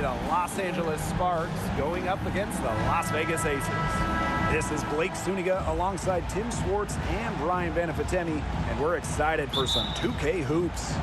the Los Angeles Sparks going up against the Las Vegas Aces. This is Blake Suniga alongside Tim Swartz and Brian Banafitemi, and we're excited for some 2K hoops.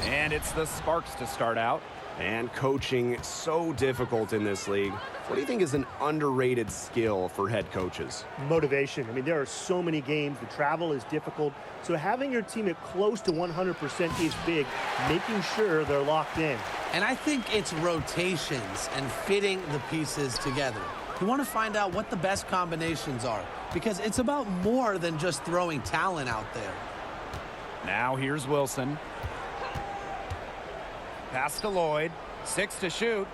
And it's the Sparks to start out. And coaching so difficult in this league. What do you think is an underrated skill for head coaches? Motivation. I mean, there are so many games. The travel is difficult. So having your team at close to 100% is big, making sure they're locked in. And I think it's rotations and fitting the pieces together. You want to find out what the best combinations are, because it's about more than just throwing talent out there. Now here's Wilson. Pass to Lloyd. 6 to shoot.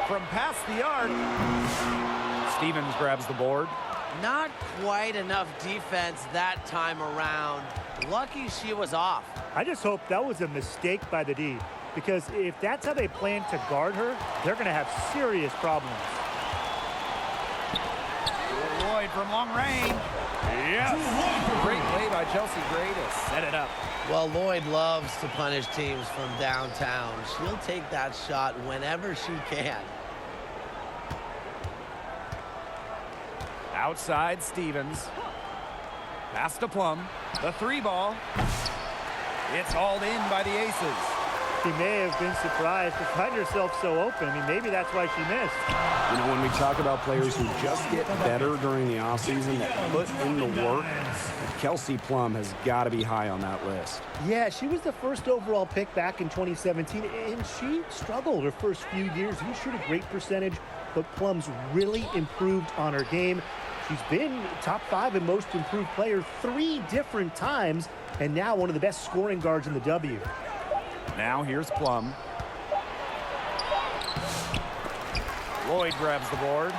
From past the arc. Stevens grabs the board. Not quite enough defense that time around. Lucky she was off. I just hope that was a mistake by the D, because if that's how they plan to guard her, they're going to have serious problems. Lloyd from long range. Yes. Great play by Chelsea Gray to set it up. Well, Lloyd loves to punish teams from downtown. She'll take that shot whenever she can. Outside Stevens. Pass to Plum. The 3 ball. It's hauled in by the Aces. She may have been surprised to find herself so open. I mean, maybe that's why she missed. You know, when we talk about players who just get better during the offseason, that put in the work, Kelsey Plum has got to be high on that list. Yeah, she was the first overall pick back in 2017, and she struggled her first few years. Didn't shoot a great percentage, but Plum's really improved on her game. She's been top 5 in most improved player 3 different times, and now one of the best scoring guards in the W. Now here's Plum. Lloyd grabs the board.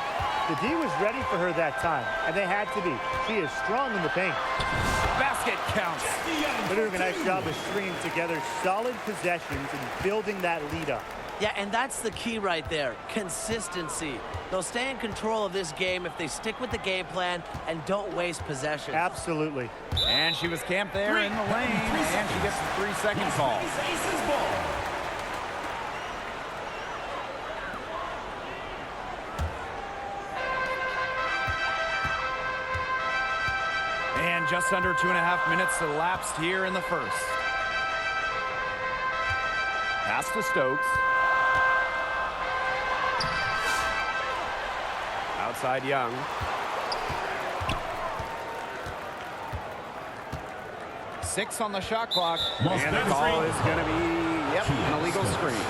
The D was ready for her that time, and they had to be. She is strong in the paint. Basket counts. They're doing a nice job of stringing together solid possessions and building that lead up. Yeah, and that's the key right there, consistency. They'll stay in control of this game if they stick with the game plan and don't waste possession. Absolutely. And she was camped there in the lane, and she gets the 3-second call. And just under 2.5 minutes elapsed here in the first. Pass to Stokes. Outside Young. Six on the shot clock. And the call is going to be, an illegal screen.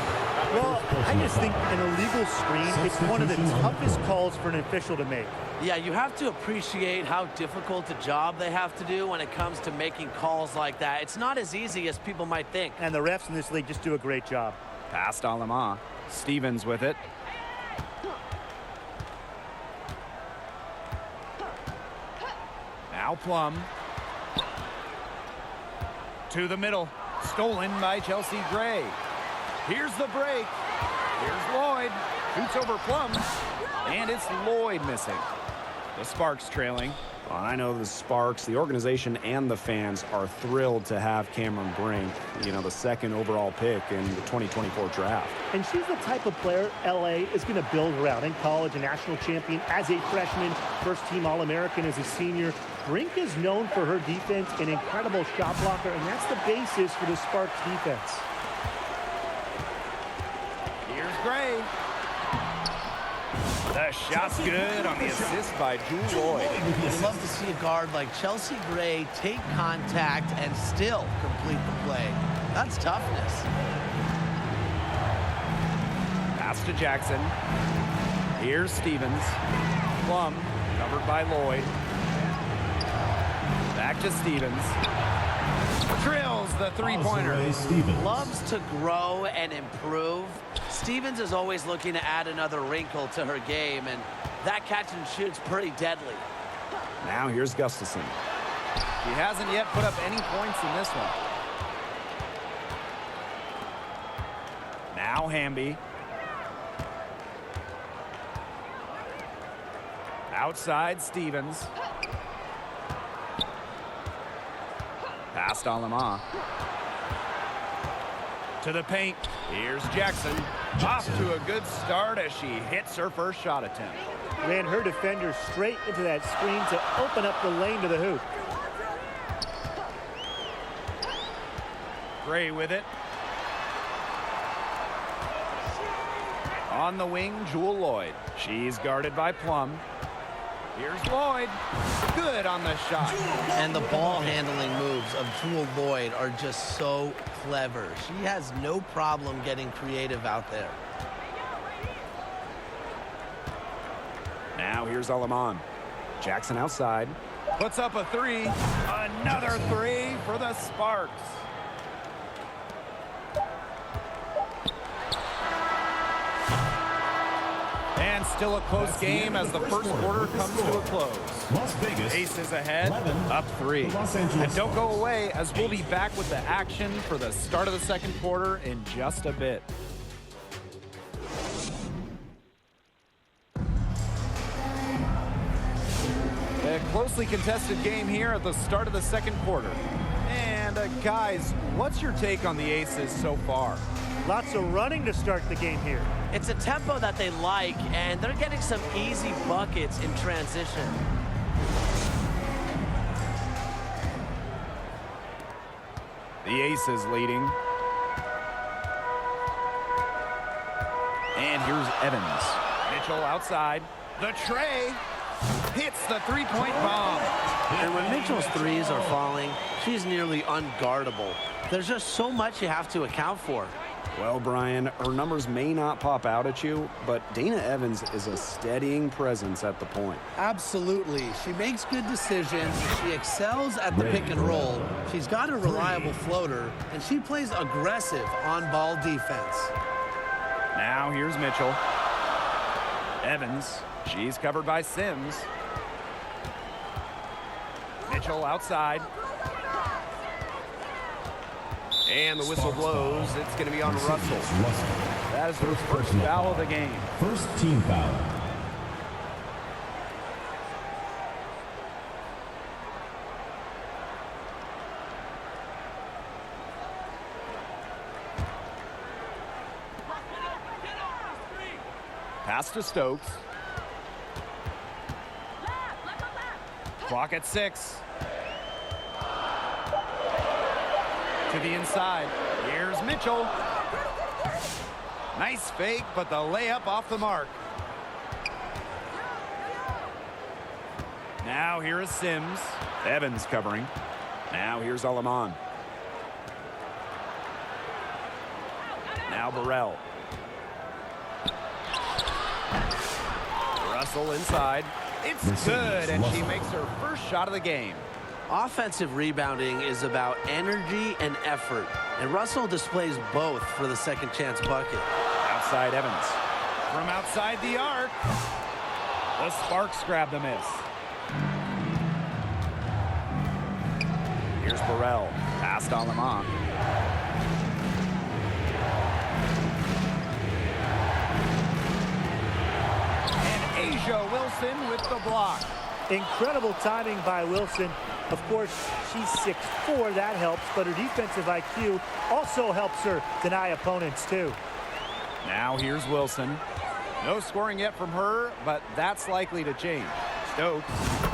Well, I just think an illegal screen is one of the toughest calls for an official to make. Yeah, you have to appreciate how difficult a job they have to do when it comes to making calls like that. It's not as easy as people might think. And the refs in this league just do a great job. Past Alama. Stevens with it. Now Plum. To the middle. Stolen by Chelsea Gray. Here's the break. Here's Lloyd. Shoots over Plum. And it's Lloyd missing. The Sparks trailing. Well, I know the Sparks, the organization, and the fans are thrilled to have Cameron Brink, you know, the 2nd overall pick in the 2024 draft. And she's the type of player LA is going to build around. In college, a national champion as a freshman, first-team All-American as a senior. Brink is known for her defense, an incredible shot blocker, and that's the basis for the Sparks defense. Here's Gray. The shot's good on the assist by Jewel Lloyd. You'd love to see a guard like Chelsea Gray take contact and still complete the play. That's toughness. Pass to Jackson. Here's Stevens. Plum, covered by Lloyd. Back to Stevens. Drills the 3-pointer. Loves to grow and improve. Stevens is always looking to add another wrinkle to her game, and that catch and shoot's pretty deadly. Now here's Gustafson. He hasn't yet put up any points in this one. Now Hamby. Outside Stevens. Past Alama. To the paint. Here's Jackson. Off to a good start as she hits her first shot attempt. Ran her defender straight into that screen to open up the lane to the hoop. Gray with it. On the wing, Jewel Lloyd. She's guarded by Plum. Here's Lloyd. Good on the shot. And the ball handling moves of Jewel Lloyd are just so clever. She has no problem getting creative out there. Now here's Alaman. Jackson outside. Puts up a three. Another three for the Sparks. And still a close game as the first quarter comes to a close. Las Vegas. Aces ahead, 11, up 3. Los Angeles. And don't go away as we'll be back with the action for the start of the second quarter in just a bit. A closely contested game here at the start of the second quarter. And guys, what's your take on the Aces so far? Lots of running to start the game here. It's a tempo that they like, and they're getting some easy buckets in transition. The Aces leading. And here's Evans. Mitchell outside. The tray hits the three-point bomb. And when Mitchell's threes are falling, she's nearly unguardable. There's just so much you have to account for. Well, Brian, her numbers may not pop out at you, but Dana Evans is a steadying presence at the point. Absolutely. She makes good decisions. She excels at the pick and roll. She's got a reliable floater, and she plays aggressive on-ball defense. Now here's Mitchell. Evans. She's covered by Sims. Mitchell outside. And the whistle blows. It's going to be on Russell. That is her first foul of the game. First team foul. Pass to Stokes. Clock at 6. To the inside. Here's Mitchell. Nice fake, but the layup off the mark. Now here is Sims. Evans covering. Now here's Alaman. Now Burrell. Russell inside. It's good, and she makes her first shot of the game. Offensive rebounding is about energy and effort, and Russell displays both for the second chance bucket. Outside Evans. From outside the arc. The Sparks grab the miss. Here's Burrell. Past Alaman. And Asia Wilson with the block. Incredible timing by Wilson. Of course, she's 6'4", that helps, but her defensive IQ also helps her deny opponents, too. Now here's Wilson. No scoring yet from her, but that's likely to change. Stokes.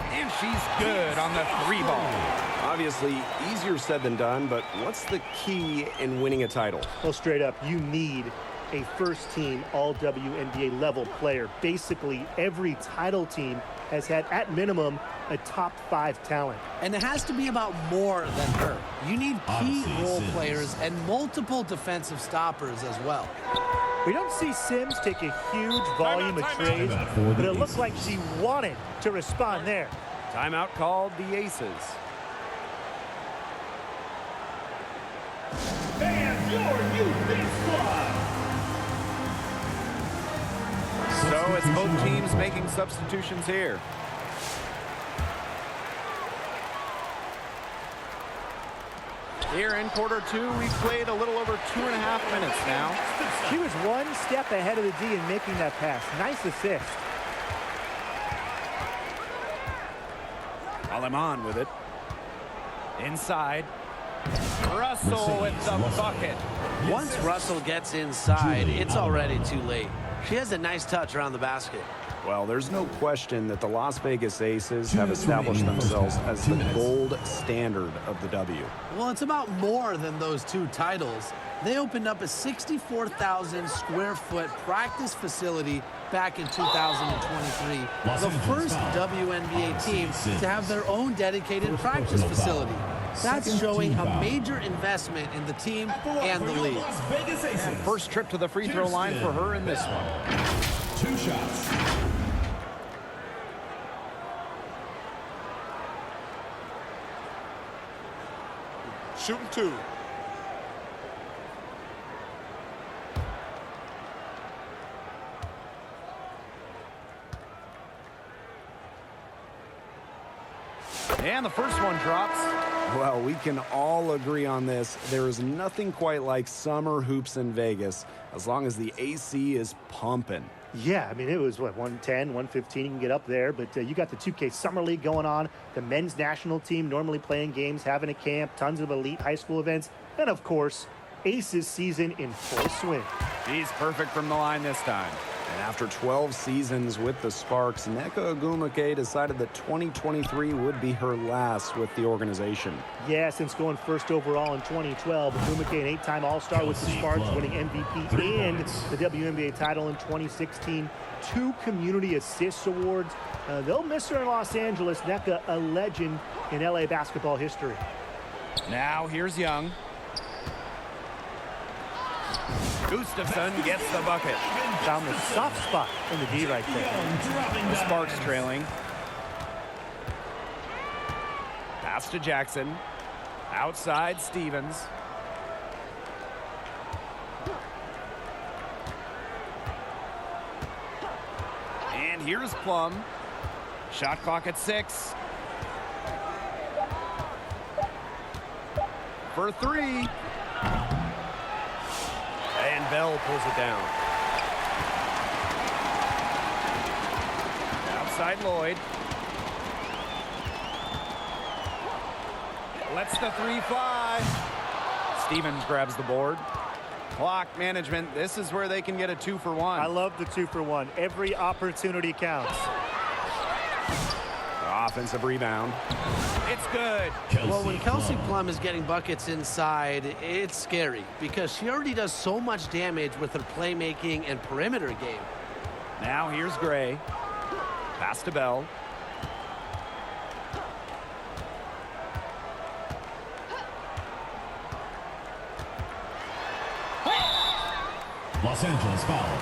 And she's good on the 3-ball. Obviously, easier said than done, but what's the key in winning a title? Well, straight up, you need a first-team all-WNBA level player. Basically, every title team has had, at minimum, a top 5 talent. And it has to be about more than her. You need key role players and multiple defensive stoppers as well. We don't see Sims take a huge volume of trades, but it looked like she wanted to respond there. Timeout called the Aces. And your youth squad. So it's both teams making substitutions here. Here in quarter 2, we've played a little over 2.5 minutes now. She was one step ahead of the D in making that pass. Nice assist. Alaman with it. Inside. Russell with the bucket. Once Russell gets inside, it's already too late. She has a nice touch around the basket. Well, there's no question that the Las Vegas Aces have established themselves as the gold standard of the W. Well, it's about more than those 2 titles. They opened up a 64,000 square foot practice facility back in 2023. The first WNBA team to have their own dedicated practice facility. That's showing a major investment in the team and the league. First trip to the free throw line for her in this one. 2 shots. Shooting 2. And the first one drops. Well, we can all agree on this. There is nothing quite like summer hoops in Vegas as long as the AC is pumping. Yeah, I mean, it was, what, 110, 115, you can get up there. But you got the 2K Summer League going on, the men's national team normally playing games, having a camp, tons of elite high school events, and, of course, Aces season in full swing. He's perfect from the line this time. And after 12 seasons with the Sparks, Nneka Ogwumike decided that 2023 would be her last with the organization. Yeah, since going first overall in 2012, Ogwumike, an 8-time All-Star with the Sparks, winning MVP and the WNBA title in 2016. 2 Community Assists Awards. They'll miss her in Los Angeles. Nneka, a legend in LA basketball history. Now here's Young. Gustafson gets the bucket. Found the soft spot in the D right there. The Sparks trailing. Pass to Jackson. Outside Stevens. And here's Plum. Shot clock at 6. For 3. And Bell pulls it down. Outside Lloyd. Lets the 3 fly. Stevens grabs the board. Clock management. This is where they can get a 2-for-1. I love the 2-for-1. Every opportunity counts. Offensive rebound. It's good. Well, when Kelsey Plum is getting buckets inside, it's scary because she already does so much damage with her playmaking and perimeter game. Now here's Gray. Pass to Bell. Los Angeles foul.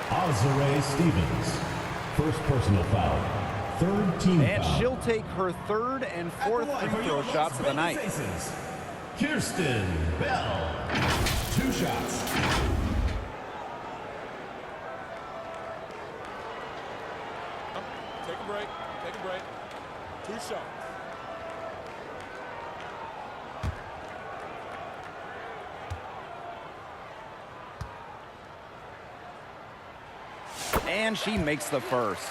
Azare Stevens. First personal foul. 3rd team And foul. she'll take her 3rd and 4th free throw shots of the night. Kirsten Bell. 2 shots. Take a break. Take a break. 2 shots. And she makes the first.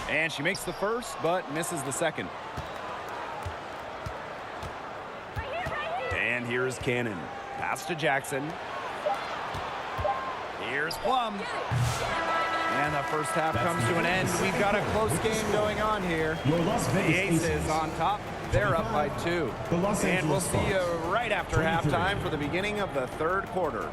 And she makes the first, but misses the second. And here's Cannon. Pass to Jackson. Here's Plum. And the first half comes to an end. We've got a close game going on here. Your Las The Vegas Aces on top. They're up by 2. The Los And we'll Angeles see you Sparks. right after 23. halftime for the beginning of the 3rd quarter.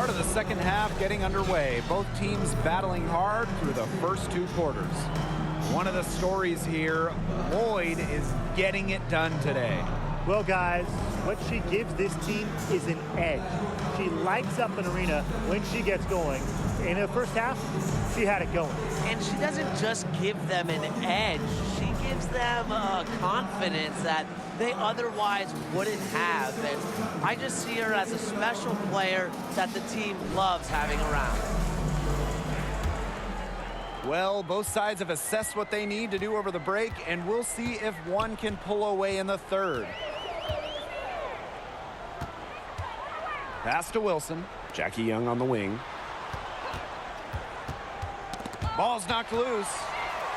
Start of the second half getting underway. Both teams battling hard through the first 2 quarters. One of the stories here, Lloyd is getting it done today. Well, guys, what she gives this team is an edge. She lights up an arena when she gets going. In the first half, she had it going. And she doesn't just give them an edge. She gives them confidence that they otherwise wouldn't have. And I just see her as a special player that the team loves having around. Well, both sides have assessed what they need to do over the break, and we'll see if one can pull away in the third. Pass to Wilson. Jackie Young on the wing. Ball's knocked loose.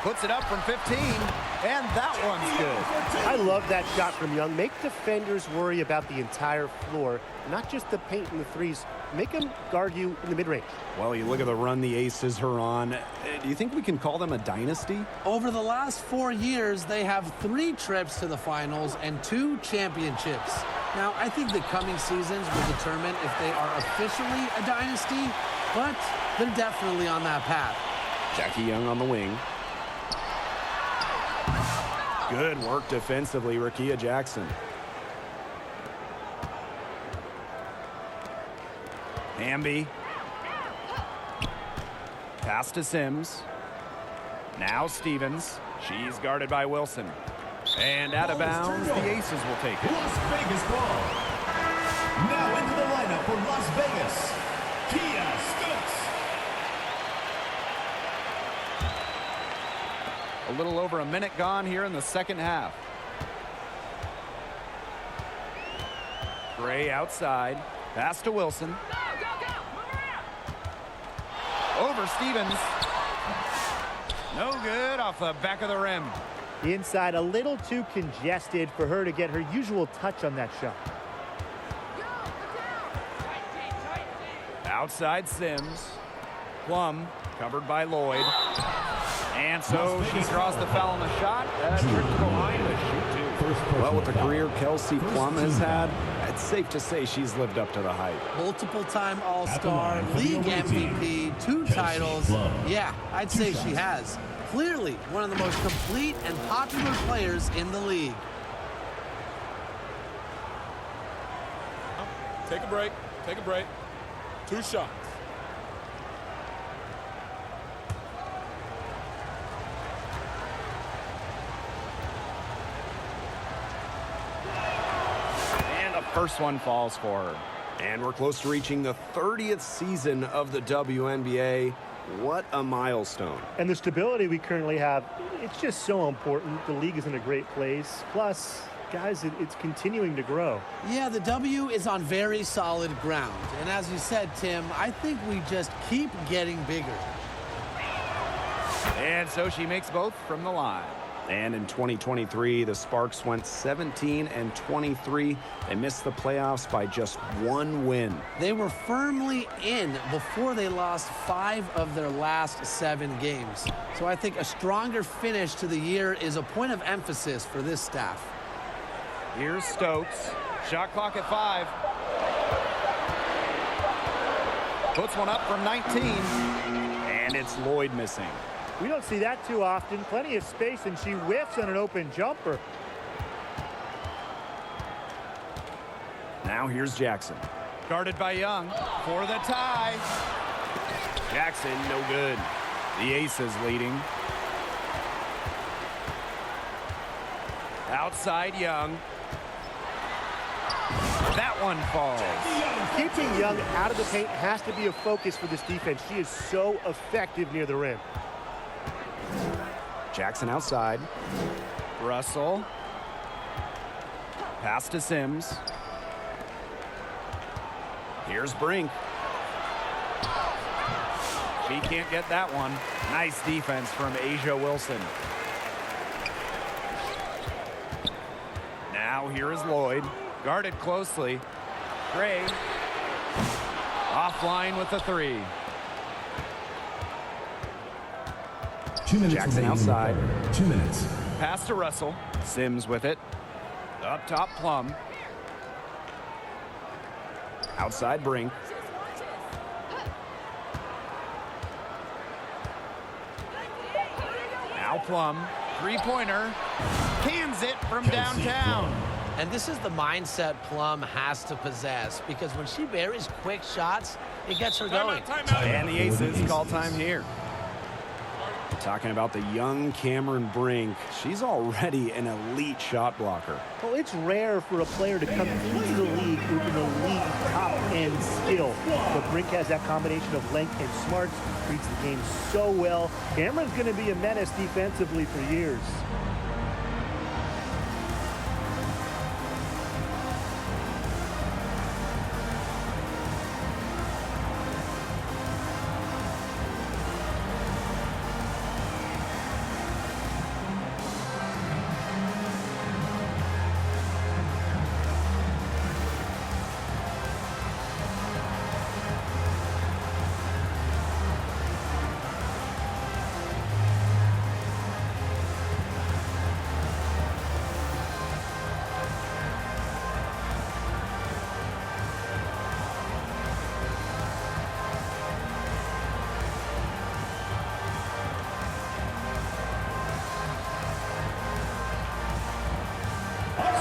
Puts it up from 15, and that one's good. I love that shot from Young. Make defenders worry about the entire floor, not just the paint and the threes. Make them guard you in the mid-range. Well, you look at the run the Aces are on. Do you think we can call them a dynasty? Over the last 4 years, they have 3 trips to the finals and 2 championships. Now, I think the coming seasons will determine if they are officially a dynasty, but they're definitely on that path. Jackie Young on the wing. Good work defensively, Rickea Jackson. Hamby. Pass to Sims. Now Stevens. She's guarded by Wilson. And out of bounds, the Aces will take it. Las Vegas ball. Now into the lineup for Las Vegas, Kia Stokes. A little over a minute gone here in the second half. Gray outside. Pass to Wilson. Over Stevens. No good off the back of the rim. The inside a little too congested for her to get her usual touch on that shot. Outside Sims. Plum covered by Lloyd. And so she draws the foul on the shot. Trip to the line to shoot 2. Well, with the career Kelsey Plum has had, it's safe to say she's lived up to the hype. Multiple-time All-Star, league MVP, 2 titles. Yeah, I'd say she has. Clearly one of the most complete and popular players in the league. Take a break. Take a break. 2 shots. And the first one falls for her. And we're close to reaching the 30th season of the WNBA. What a milestone. And the stability we currently have, it's just so important. The league is in a great place. Plus, guys, it's continuing to grow. Yeah, the W is on very solid ground. And as you said, Tim, I think we just keep getting bigger. And so she makes both from the line. And in 2023, the Sparks went 17-23. They missed the playoffs by just 1 win. They were firmly in before they lost 5 of their last 7 games. So I think a stronger finish to the year is a point of emphasis for this staff. Here's Stokes. Shot clock at 5. Puts one up from 19. And it's Lloyd missing. We don't see that too often. Plenty of space, and she whiffs on an open jumper. Now here's Jackson. Guarded by Young for the tie. Jackson, no good. The Aces leading. Outside Young. That one falls. Keeping Young out of the paint has to be a focus for this defense. She is so effective near the rim. Jackson outside. Russell. Pass to Sims. Here's Brink. She can't get that one. Nice defense from Asia Wilson. Now here is Lloyd. Guarded closely. Gray. Offline with the 3. 2 minutes. Jackson outside. 2 minutes. Pass to Russell. Sims with it. Up top, Plum. Outside Brink. Now Plum, three-pointer, cans it from downtown. And this is the mindset Plum has to possess, because when she buries quick shots, it gets her going. And the Aces call time here. Talking about the young Cameron Brink. She's already an elite shot blocker. Well, it's rare for a player to come into the league with an elite top-end skill. But Brink has that combination of length and smarts, reads the game so well. Cameron's going to be a menace defensively for years.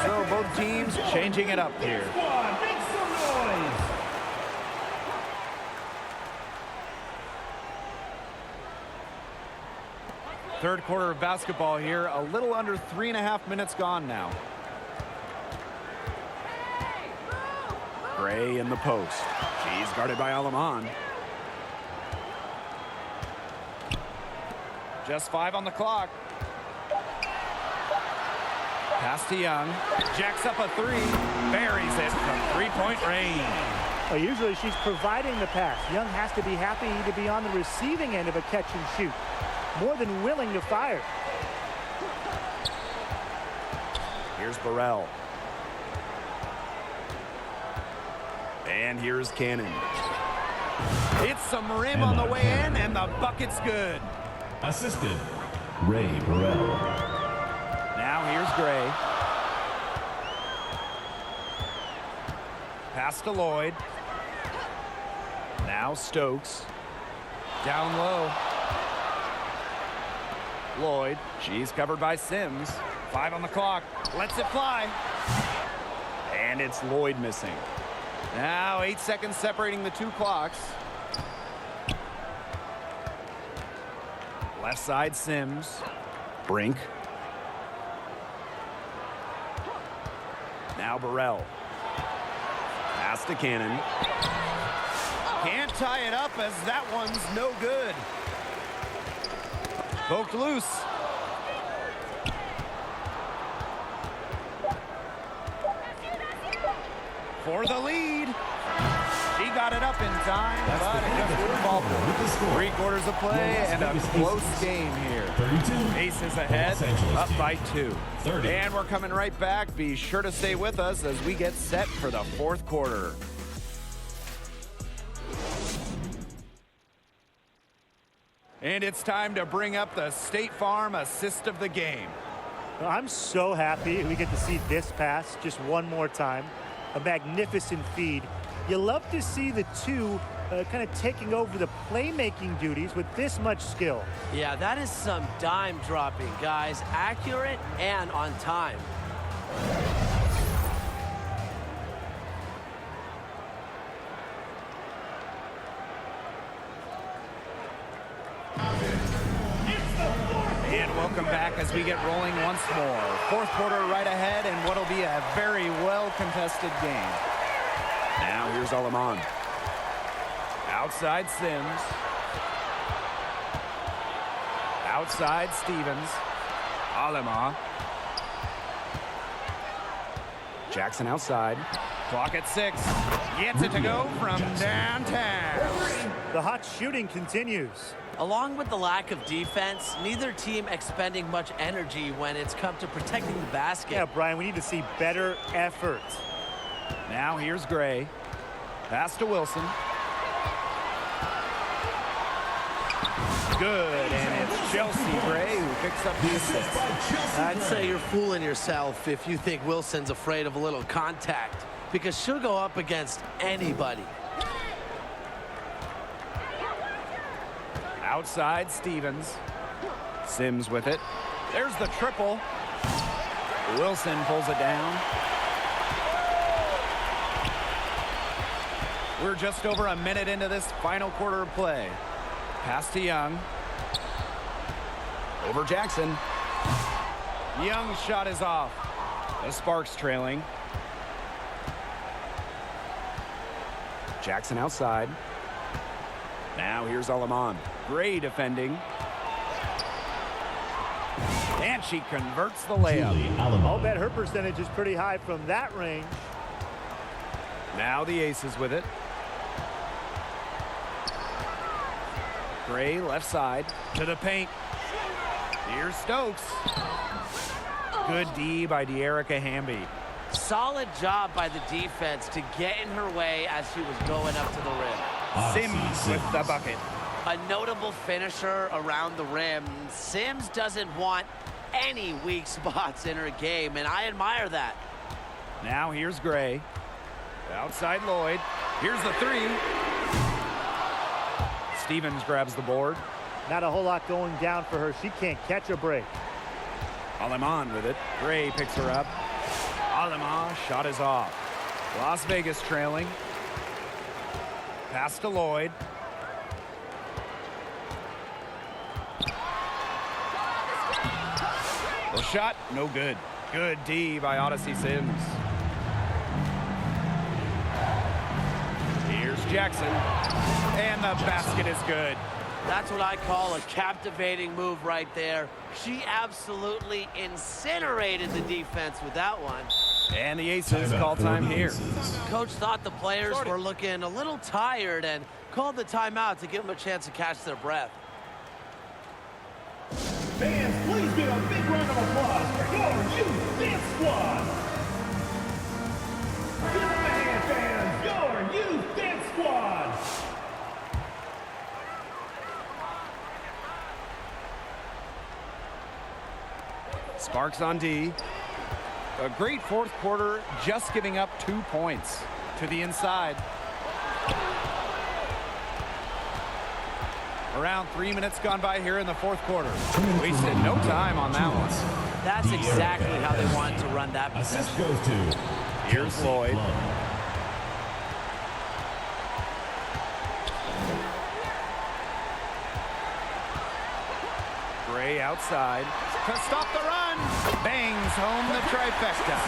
So both teams changing it up here. Make some noise. Third quarter of basketball here. A little under 3.5 minutes gone now. Gray in the post. She's guarded by Alaman. Just 5 on the clock. Pass to Young. Jacks up a three. Buries it from three-point range. Well, usually she's providing the pass. Young has to be happy to be on the receiving end of a catch and shoot. More than willing to fire. Here's Burrell. And here's Cannon. It's some rim on the way in, and the bucket's good. Assisted, Ray Burrell. Now here's Gray. Pass to Lloyd. Now Stokes. Down low. Lloyd. She's covered by Sims. 5 on the clock. Lets it fly. And it's Lloyd missing. Now 8 seconds separating the two clocks. Left side Sims. Brink. Now Burrell. Pass to Cannon. Can't tie it up as that one's no good. Poked loose. For the lead. She got it up in time, but it just wouldn't fall through. 3 quarters of play and a close game here. Aces ahead, up by 2. And we're coming right back. Be sure to stay with us as we get set for the 4th quarter. And it's time to bring up the State Farm assist of the game. Well, I'm so happy we get to see this pass just one more time. A magnificent feed. You love to see the two kind of taking over the playmaking duties with this much skill. Yeah, that is some dime dropping, guys. Accurate and on time. And welcome back as we get rolling once more. 4th quarter right ahead, and what'll be a very well-contested game. Now here's Alaman. Outside Sims. Outside Stevens. Alema. Jackson outside. Clock at 6. Gets it to go from downtown. The hot shooting continues. Along with the lack of defense, neither team expending much energy when it's come to protecting the basket. Yeah, Brian, we need to see better effort. Now here's Gray. Pass to Wilson. Good, and it's Chelsea Gray who picks up the assist. I'd say you're fooling yourself if you think Wilson's afraid of a little contact, because she'll go up against anybody. Outside Stevens. Sims with it. There's the triple. Wilson pulls it down. We're just over a minute into this final quarter of play. Pass to Young. Over Jackson. Young's shot is off. The Sparks trailing. Jackson outside. Now here's Alaman. Gray defending. And she converts the layup. I'll bet her percentage is pretty high from that range. Now the Aces with it. Gray left side to the paint. Here's Stokes. Good D by De'Erica Hamby. Solid job by the defense to get in her way as she was going up to the rim. Sims with the bucket. A notable finisher around the rim. Sims doesn't want any weak spots in her game, and I admire that. Now here's Gray. Outside Lloyd. Here's the three. Stevens grabs the board. Not a whole lot going down for her. She can't catch a break. Alaman with it. Gray picks her up. Alaman, shot is off. Las Vegas trailing. Pass to Lloyd. The shot, no good. Good D by Odyssey Sims. Here's Jackson. And the basket is good. That's what I call a captivating move right there. She absolutely incinerated the defense with that one. And the Aces call time here. Coach thought the players were looking a little tired and called the timeout to give them a chance to catch their breath. Fans, please give a big round of applause for your youth dance squad. Give them a hand, fans, your youth dance squad. Sparks on D. A great fourth quarter, just giving up 2 points. To the inside. Around 3 minutes gone by here in the fourth quarter. Wasted no time on that one. That's exactly how they wanted to run that possession. Assist goes to Here's Lloyd. Gray outside to stop the run. Bangs home the trifecta.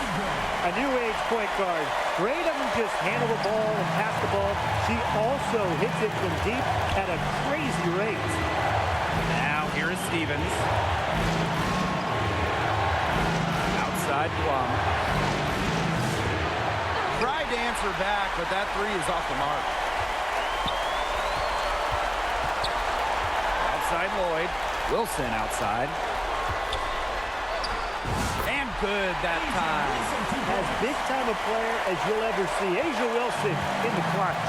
A new age point guard. Gray doesn't just handle the ball and pass the ball. She also hits it from deep at a crazy rate. Now here is Stevens. Outside Plum. Tried to answer back, but that three is off the mark. Outside Lloyd. Wilson outside. And good that time. As big time a player as you'll ever see. Asia Wilson in the clutch.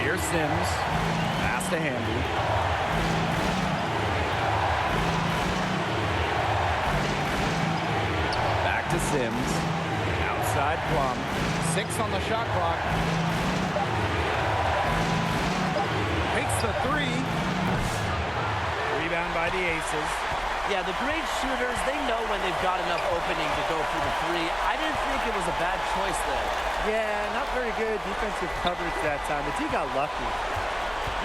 Here's Sims. Pass to Hamby. Back to Sims. Outside Plum. 6 on the shot clock. Takes the three. Rebound by the Aces. Yeah, the great shooters, they know when they've got enough opening to go for the three. I didn't think it was a bad choice there. Yeah, not very good defensive coverage that time, but he got lucky.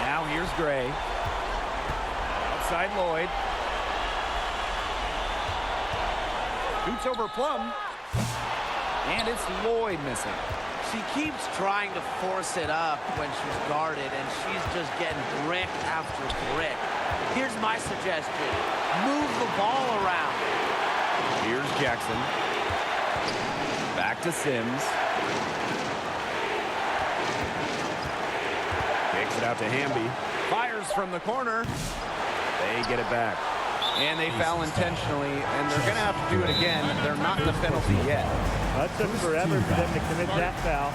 Now here's Gray. Outside Lloyd. Shoots over Plum. And it's Lloyd missing. She keeps trying to force it up when she's guarded, and she's just getting brick after brick. Here's my suggestion. Move the ball around. Here's Jackson. Back to Sims. Kicks it out to Hamby. Fires from the corner. They get it back. And they foul intentionally, and they're going to have to do it again. They're not in the penalty yet. That took forever for them to commit that foul.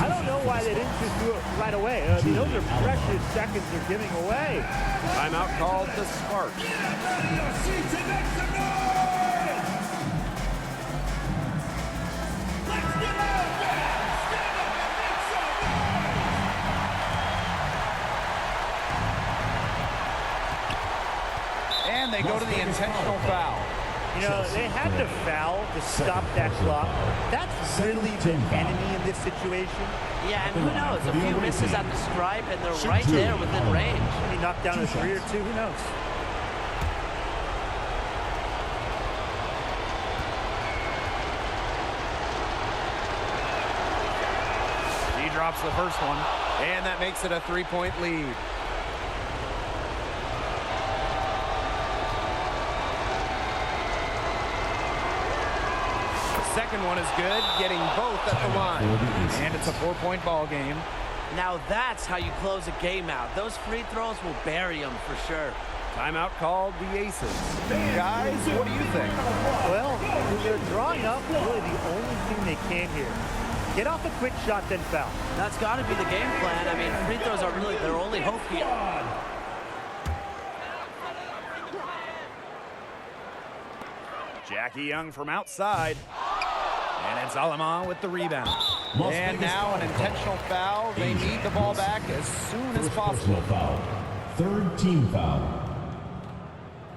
I don't know why they didn't just do it right away. I mean, those are precious seconds they're giving away. Timeout called the Sparks. And they go to the intentional foul. You know, they had to foul to stop that clock. That's really the enemy in this situation. Yeah, and who knows? A few misses at the stripe, and they're right there within range. He knocked down a 3 or 2, who knows? He drops the first one, and that makes it a 3-point lead. Second one is good, getting both at the line. And it's a 4-point ball game. Now that's how you close a game out. Those free throws will bury them for sure. Timeout called the Aces. Guys, what do you think? Well, when they're drawing up, really the only thing they can here. Get off a quick shot, then foul. That's got to be the game plan. I mean, free throws are really their only hope here. Jackie Young from outside. And it's Alaman with the rebound. And now an intentional foul. They need the ball back as soon as possible. Foul. Third team foul.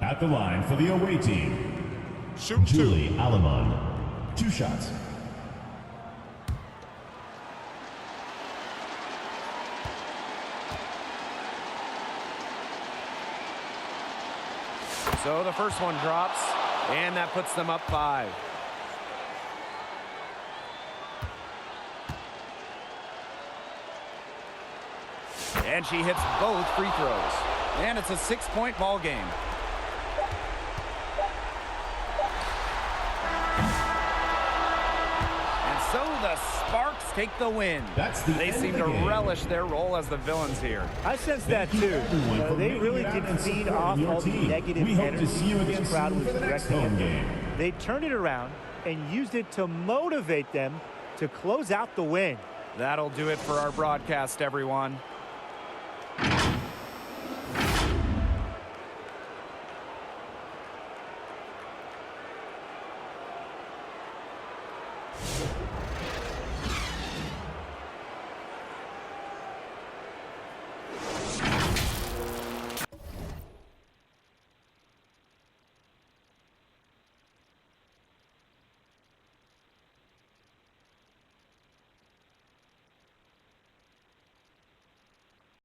At the line for the away team, Shoot Julie Alaman. 2 shots. So the first one drops, and that puts them up 5. And she hits both free throws. And it's a 6-point ball game. And so the Sparks take the win. They seem to relish their role as the villains here. I sense that too. They really did feed off all the negative energy this crowd was directing at them. They turned it around and used it to motivate them to close out the win. That'll do it for our broadcast, everyone.